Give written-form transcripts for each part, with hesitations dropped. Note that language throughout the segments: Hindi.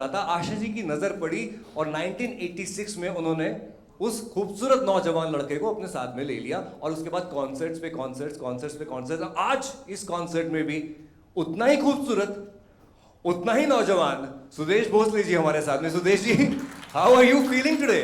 था, आशा जी की नजर पड़ी और 1986 में उन्होंने उस खूबसूरत नौजवान लड़के को अपने साथ में ले लिया और उसके बाद कॉन्सर्ट्स पे कॉन्सर्ट्स, कॉन्सर्ट्स पे कॉन्सर्ट्स। आज इस कॉन्सर्ट में भी उतना ही खूबसूरत, उतना ही नौजवान सुदेश भोसले जी हमारे साथ में। Sudesh ji, how are you feeling today?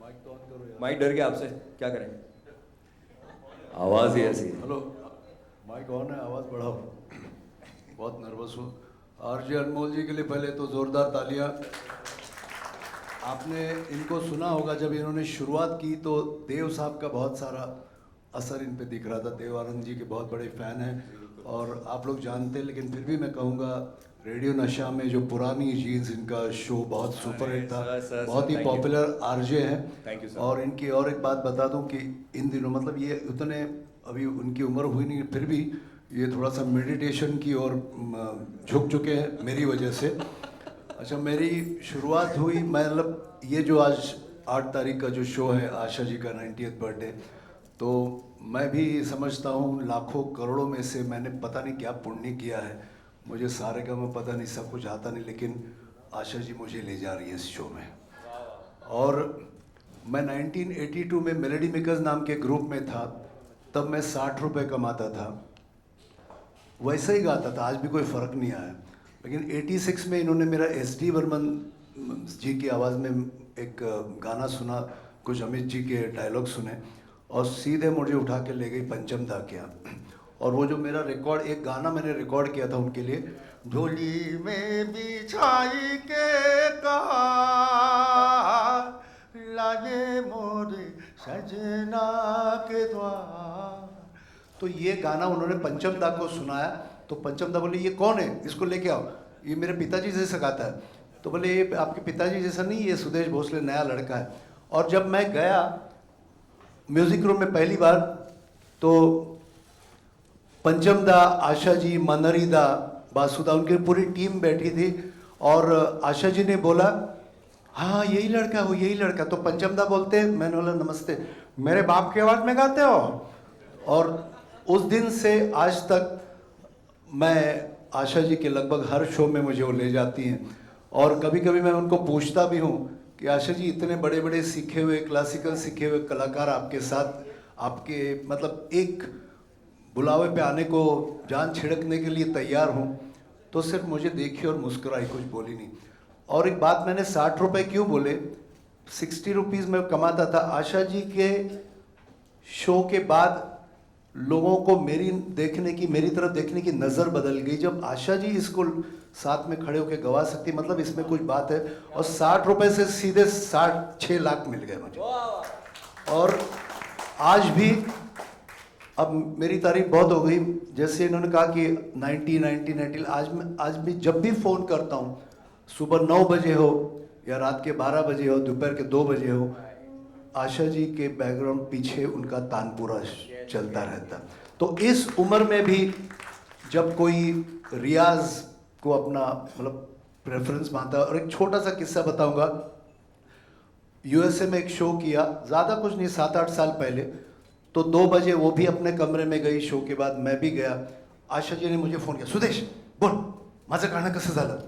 Mic तो ऑन करो यार। माइक डर गया आपसे, क्या करें, आवाज ही ऐसी है। हेलो, माइक ऑन है, आवाज़ बढ़ाओ। बहुत नर्वस हूँ। आरजे अनमोल जी के लिए पहले तो ज़ोरदार तालियां। आपने इनको सुना होगा, जब इन्होंने शुरुआत की तो देव साहब का बहुत सारा असर इन पे दिख रहा था। देव आनंद जी के बहुत बड़े फ़ैन हैं और आप लोग जानते हैं, लेकिन फिर भी मैं कहूँगा रेडियो नशा में जो पुरानी जीन्स, इनका शो बहुत सुपर हिट था। सर, बहुत ही thank you. पॉपुलर आरजे हैं। Thank you, sir. और इनकी और एक बात बता दूं कि इन दिनों मतलब ये उतने अभी उनकी उम्र हुई नहीं, फिर भी ये थोड़ा सा मेडिटेशन की ओर झुक चुके हैं मेरी वजह से। अच्छा, मेरी शुरुआत हुई, मतलब ये जो आज 8 तारीख का जो शो है आशा जी का 90th बर्थडे, तो मैं भी समझता हूँ लाखों करोड़ों में से मैंने पता नहीं क्या पुण्य किया है। मुझे सारे का मैं पता नहीं, सब कुछ आता नहीं, लेकिन आशा जी मुझे ले जा रही है इस शो में। और मैं 1982 में मेलोडी मेकर्स नाम के ग्रुप में था, तब मैं 60 रुपये कमाता था, वैसे ही गाता था, आज भी कोई फ़र्क नहीं आया। लेकिन 86 में इन्होंने मेरा SD बर्मन जी की आवाज़ में एक गाना सुना, कुछ अमित जी के डायलॉग सुने और सीधे मुझे उठा के ले गई पंचम दा के यहाँ। और वो जो मेरा रिकॉर्ड, एक गाना मैंने रिकॉर्ड किया था उनके लिए, झोली में बिछाई के कहा लागे मोरे सजना के द्वार। तो ये गाना उन्होंने पंचम दा को सुनाया, तो पंचम दा बोले ये कौन है, इसको लेके आओ, ये मेरे पिताजी जैसा गाता है। तो बोले ये आपके पिताजी जैसा नहीं, ये सुदेश भोसले नया लड़का है। और जब मैं गया म्यूजिक रूम में पहली बार, तो पंचम दा, आशा जी, मनरी दा, बासुदा, उनकी पूरी टीम बैठी थी। और आशा जी ने बोला हाँ यही लड़का हो, यही लड़का। तो पंचम दा बोलते, मैंने बोला नमस्ते, मेरे बाप की आवाज़ में गाते हो। और उस दिन से आज तक मैं आशा जी के लगभग हर शो में मुझे वो ले जाती हैं। और कभी कभी मैं उनको पूछता भी हूँ कि आशा जी, इतने बड़े बड़े सीखे हुए, क्लासिकल सीखे हुए कलाकार आपके साथ, आपके मतलब एक बुलावे पे आने को जान छिड़कने के लिए तैयार हूँ, तो सिर्फ मुझे देखी और मुस्कुराई, कुछ बोली नहीं। और एक बात, मैंने 60 रुपये क्यों बोले, 60 रुपीज़ में कमाता था। आशा जी के शो के बाद लोगों को मेरी तरफ देखने की नज़र बदल गई। जब आशा जी इसको साथ में खड़े होकर गवा सकती, मतलब इसमें कुछ बात है। और 60 रुपये से सीधे 6 लाख मिल गए मुझे। और आज भी, अब मेरी तारीफ बहुत हो गई, जैसे इन्होंने कहा कि 90 आज भी जब भी फ़ोन करता हूँ, सुबह 9 बजे हो या रात के 12 बजे हो, दोपहर के 2 बजे हो, आशा जी के बैकग्राउंड पीछे उनका तानपुरा चलता रहता। तो इस उम्र में भी जब कोई रियाज को अपना मतलब प्रेफरेंस मानता है। और एक छोटा सा किस्सा बताऊंगा, USA में एक शो किया, ज़्यादा कुछ नहीं, 7-8 साल पहले। तो 2 बजे वो भी अपने कमरे में गई, शो के बाद मैं भी गया। आशा जी ने मुझे फ़ोन किया, सुदेश बोल माझं गाणं कसं झालं,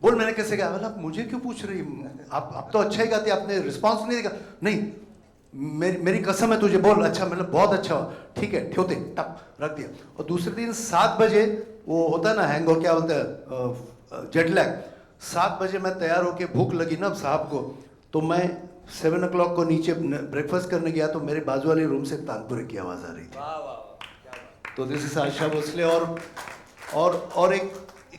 बोल मैंने कैसे गाया। बोला मुझे क्यों पूछ रही, आप तो अच्छा ही गाती, आपने रिस्पॉन्स नहीं दिया। नहीं, मेरी कसम है तुझे, बोल। अच्छा, मतलब बहुत अच्छा हुआ, ठीक है ठेवते, टप रख दिया। और दूसरे दिन 7 बजे वो होता है ना हैंग, क्या बोलते हैं, जेट लैग। 7 बजे मैं तैयार होके, भूख लगी ना साहब को, तो मैं 7 o'clock को नीचे ब्रेकफास्ट करने गया, तो मेरे बाजू वाले रूम से तानपुरे की आवाज़ आ रही थी। तो दिस इज आशा भोसले। और एक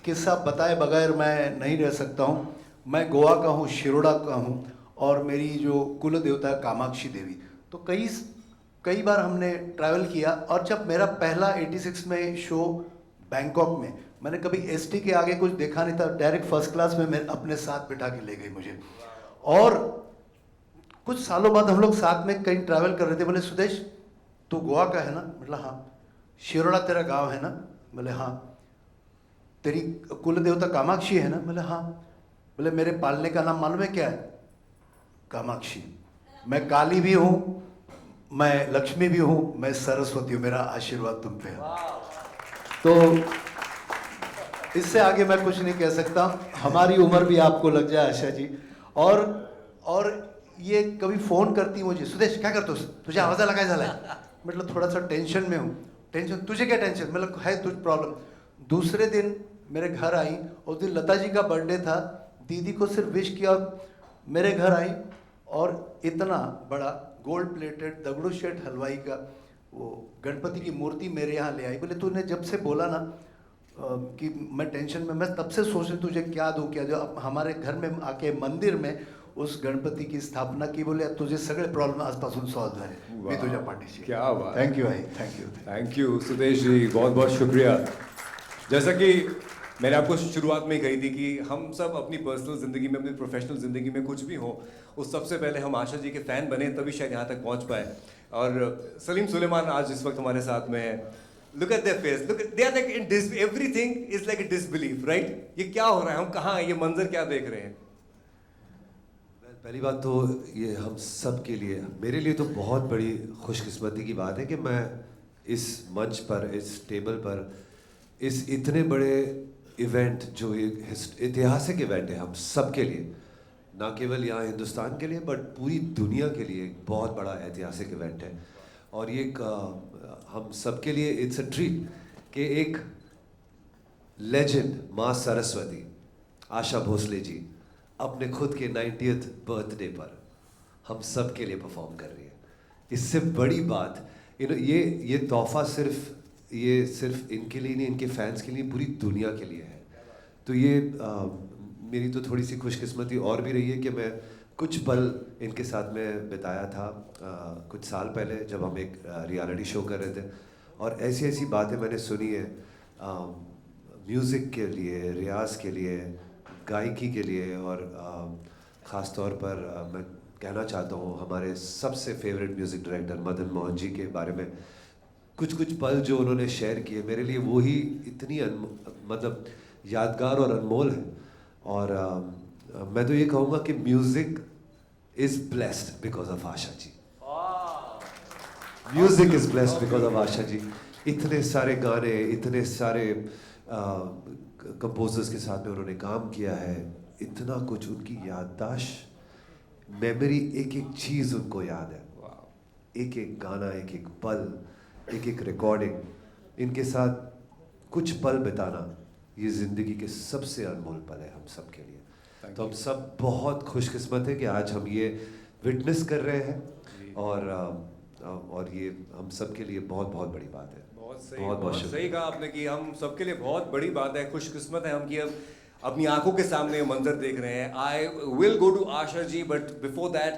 किस्सा बताए बगैर मैं नहीं रह सकता हूँ। मैं गोवा का हूँ, शिरोडा का हूँ, और मेरी जो कुल देवता है कामाक्षी देवी। तो कई बार हमने ट्रैवल किया। और जब मेरा पहला 86 में शो बैंकॉक में, मैंने कभी ST के आगे कुछ देखा नहीं था, डायरेक्ट फर्स्ट क्लास में मैं अपने साथ बिठा के ले गई मुझे। और कुछ सालों बाद हम लोग साथ में कहीं ट्रैवल कर रहे थे, बोले सुदेश तू गोवा का है ना, मतलब हाँ। शिरोडा तेरा गांव है ना, बोले हाँ। तेरी कुल देवता कामाक्षी है ना, बोले हाँ। बोले मेरे पालने का नाम मालूम है क्या है, कामाक्षी। मैं काली भी हूँ, मैं लक्ष्मी भी हूँ, मैं सरस्वती हूँ, मेरा आशीर्वाद तुम पे है। तो इससे आगे मैं कुछ नहीं कह सकता। हमारी उम्र भी आपको लग जाए आशा जी। और ये कभी फोन करती मुझे, सुदेश क्या करतोस, तुझ्या आवाजाला काय झालाय? म्हटलं थोड़ा सा टेंशन में हूँ। टेंशन? तुझे क्या टेंशन? मतलब है तुझ प्रॉब्लम? दूसरे दिन मेरे घर आई, उस दिन लता जी का बर्थडे था, दीदी को सिर्फ विश किया, मेरे घर आई और इतना बड़ा गोल्ड प्लेटेड दगड़ू शेठ हलवाई का वो गणपति की मूर्ति मेरे यहाँ ले आई। बोले तूने जब से बोला ना कि मैं टेंशन में, मैं तब से सोच रही तुझे क्या दूँ क्या, जो अब हमारे घर में आके मंदिर में उस गणपति की स्थापना की, बोले तुझे सगळे प्रॉब्लेम आजपासून सॉल्व झाले, मी तुझ्या पाठीशी। क्या बात। थैंक यू भाई, thank you. Thank you Sudesh ji, बहुत बहुत शुक्रिया। जैसा कि मैंने आपको शुरुआत में ही कही थी कि हम सब अपनी पर्सनल ज़िंदगी में, अपनी प्रोफेशनल ज़िंदगी में कुछ भी हो, उस सबसे पहले हम आशा जी के फ़ैन बने तभी शायद यहाँ तक पहुँच पाए। और सलीम सुलेमान आज इस वक्त हमारे साथ में है। Look at their face, look they are like in everything is like a disbelief, right? ये क्या हो रहा है, हम कहाँ हैं, ये मंजर क्या देख रहे हैं? पहली बात तो ये हम सब के लिए, मेरे लिए तो बहुत बड़ी खुशकिस्मती की बात है कि मैं इस मंच पर, इस टेबल पर, इस इतने बड़े इवेंट जो एक ऐतिहासिक इवेंट है हम सब के लिए, ना केवल यहाँ हिंदुस्तान के लिए बट पूरी दुनिया के लिए एक बहुत बड़ा ऐतिहासिक इवेंट है। और ये हम सब के लिए इट्स अ ट्रीट कि एक लेजेंड माँ सरस्वती आशा भोसले जी अपने खुद के 90th बर्थडे पर हम सब के लिए परफॉर्म कर रही है। इससे बड़ी बात ये तोहफा सिर्फ इनके लिए नहीं, इनके फैंस के लिए, पूरी दुनिया के लिए है। तो ये मेरी तो थोड़ी सी खुशकिस्मती और भी रही है कि मैं कुछ पल इनके साथ में बिताया था कुछ साल पहले जब हम एक रियलिटी शो कर रहे थे, और ऐसी ऐसी बातें मैंने सुनी है म्यूज़िक के लिए, रियाज के लिए, गायकी के लिए। और ख़ास तौर पर मैं कहना चाहता हूँ हमारे सबसे favourite music director Madan Mohan ji के बारे में कुछ पल जो उन्होंने शेयर किए, मेरे लिए वो ही इतनी मतलब यादगार और अनमोल है। और मैं तो ये कहूँगा कि music is blessed because of Asha ji. Music is blessed because of Asha ji. इतने सारे गाने, इतने सारे कंपोजर्स के साथ में उन्होंने काम किया है, इतना कुछ, उनकी याददाश्त, मेमोरी, एक एक चीज़ उनको याद है, एक एक गाना, एक एक पल, एक एक रिकॉर्डिंग, इनके साथ कुछ पल बिताना ये ज़िंदगी के सबसे अनमोल पल है हम सब के लिए। तो हम सब बहुत खुशकिस्मत है कि आज हम ये विटनेस कर रहे हैं, और ये हम सब के लिए बहुत बहुत बड़ी बात है। बहुत सही कहा आपने कि हम सबके लिए बहुत बड़ी बात है, खुशकिस्मत है हम कि अब अपनी आंखों के सामने ये मंजर देख रहे हैं। I will go to Asha ji, but before that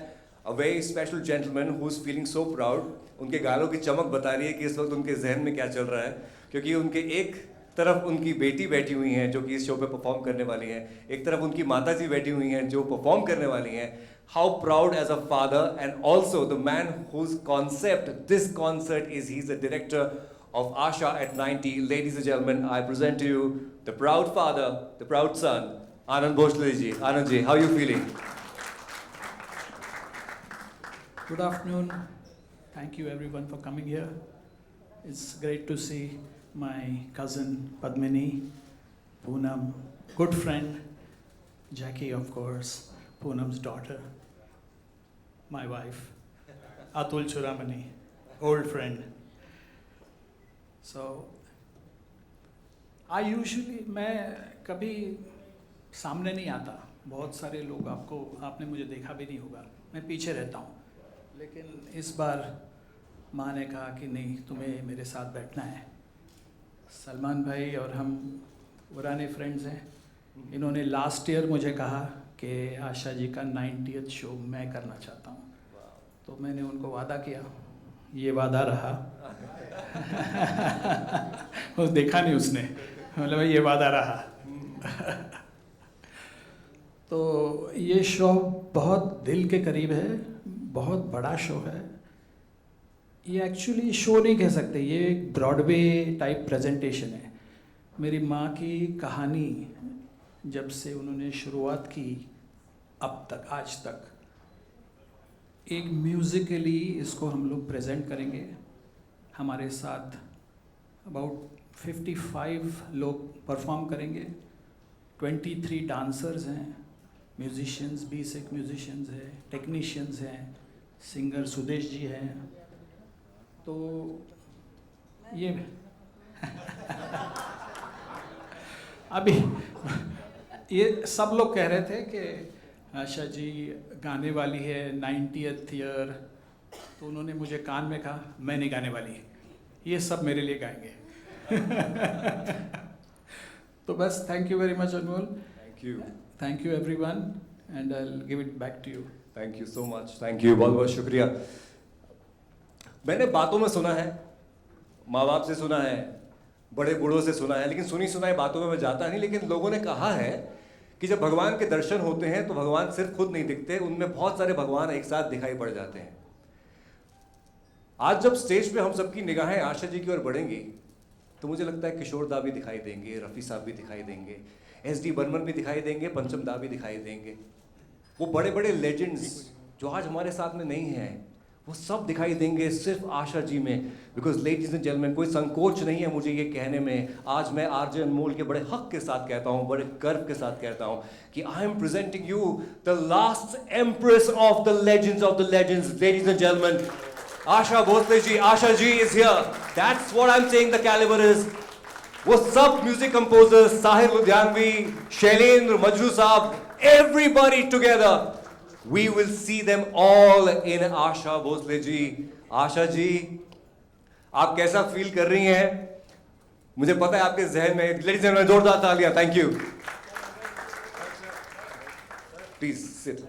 a very special gentleman who is feeling so proud. उनके गालों की चमक बता रही है कि इस वक्त उनके जहन में क्या चल रहा है, क्योंकि उनके एक तरफ उनकी बेटी बैठी हुई हैं जो कि इस शो पे परफॉर्म करने वाली हैं, एक तरफ उनकी माता जी बैठी हुई हैं जो परफॉर्म करने वाली हैं। How proud as a father, and also the man whose concept this concert is. He's the director of Asha at 90. Ladies and gentlemen, I present to you the proud father, the proud son, Anand Bhosle ji. Anand ji, how are you feeling? Good afternoon. Thank you everyone for coming here. It's great to see my cousin Padmini, Poonam, good friend, Jackie of course, Poonam's daughter, my wife, Atul Churamani, old friend. So, मैं कभी सामने नहीं आता, बहुत सारे लोग आपने मुझे देखा भी नहीं होगा, मैं पीछे रहता हूँ, लेकिन इस बार माँ ने कहा कि नहीं, तुम्हें मेरे साथ बैठना है। सलमान भाई और हम पुराने फ्रेंड्स हैं, इन्होंने लास्ट ईयर मुझे कहा कि आशा जी का 90th शो मैं करना चाहता हूँ, तो मैंने उनको वादा किया, ये वादा रहा। वो देखा नहीं उसने, मतलब ये वादा रहा। तो ये शो बहुत दिल के करीब है, बहुत बड़ा शो है। ये एक्चुअली शो नहीं कह सकते, ये एक ब्रॉडवे टाइप प्रेजेंटेशन है। मेरी माँ की कहानी जब से उन्होंने शुरुआत की अब तक, आज तक, एक म्यूज़िकली इसको हम लोग प्रेजेंट करेंगे। हमारे साथ अबाउट 55 लोग परफॉर्म करेंगे, 23 डांसर्स हैं, म्यूजिशियंस 20 एक म्यूजिशियंस हैं, टेक्नीशियंस हैं, सिंगर सुदेश जी हैं। तो ये अभी ये सब लोग कह रहे थे कि आशा जी गाने वाली है 90th ईयर, तो उन्होंने मुझे कान में कहा मैं नहीं गाने वाली, ये सब मेरे लिए गाएंगे। तो बस thank you very much Anmol, thank you everyone, and I will give it back to you. Thank you so much, thank you, बहुत बहुत शुक्रिया। मैंने बातों में सुना है, माँ बाप से सुना है, बड़े बूढ़ों से सुना है, लेकिन सुनी सुनाई बातों में मैं जाता नहीं। लेकिन लोगों ने कहा है कि जब भगवान के दर्शन होते हैं तो भगवान सिर्फ खुद नहीं दिखते, उनमें बहुत सारे भगवान एक साथ दिखाई पड़ जाते हैं। आज जब स्टेज पे हम सबकी निगाहें आशा जी की ओर बढ़ेंगी तो मुझे लगता है किशोर दा भी दिखाई देंगे, रफ़ी साहब भी दिखाई देंगे, SD बर्मन भी दिखाई देंगे, पंचम दा भी दिखाई देंगे। वो बड़े बड़े लेजेंड्स जो आज हमारे साथ में नहीं हैं वो सब दिखाई देंगे सिर्फ आशा जी में। बिकॉज लेडीज एंड जेंटलमैन, कोई संकोच नहीं है मुझे ये कहने में, आज मैं आरजे अनमोल के बड़े हक के साथ कहता हूँ, बड़े गर्व के साथ कहता हूँ कि I am presenting you the last empress of the legends of the legends, ladies and gentleman, Asha Bhosle ji. Asha ji is here, that's what I am saying the calibre is. वो सब music composers, Sahir Ludhianvi, Shailendra, Majrooh Sahab, everybody together, we will see them all in आशा भोसले जी। आशा जी, आप कैसा फील कर रही हैं? मुझे पता है आपके जहन में, लेडीज एंड जेंटलमैन जोरदार तालियां। Thank you, please sit.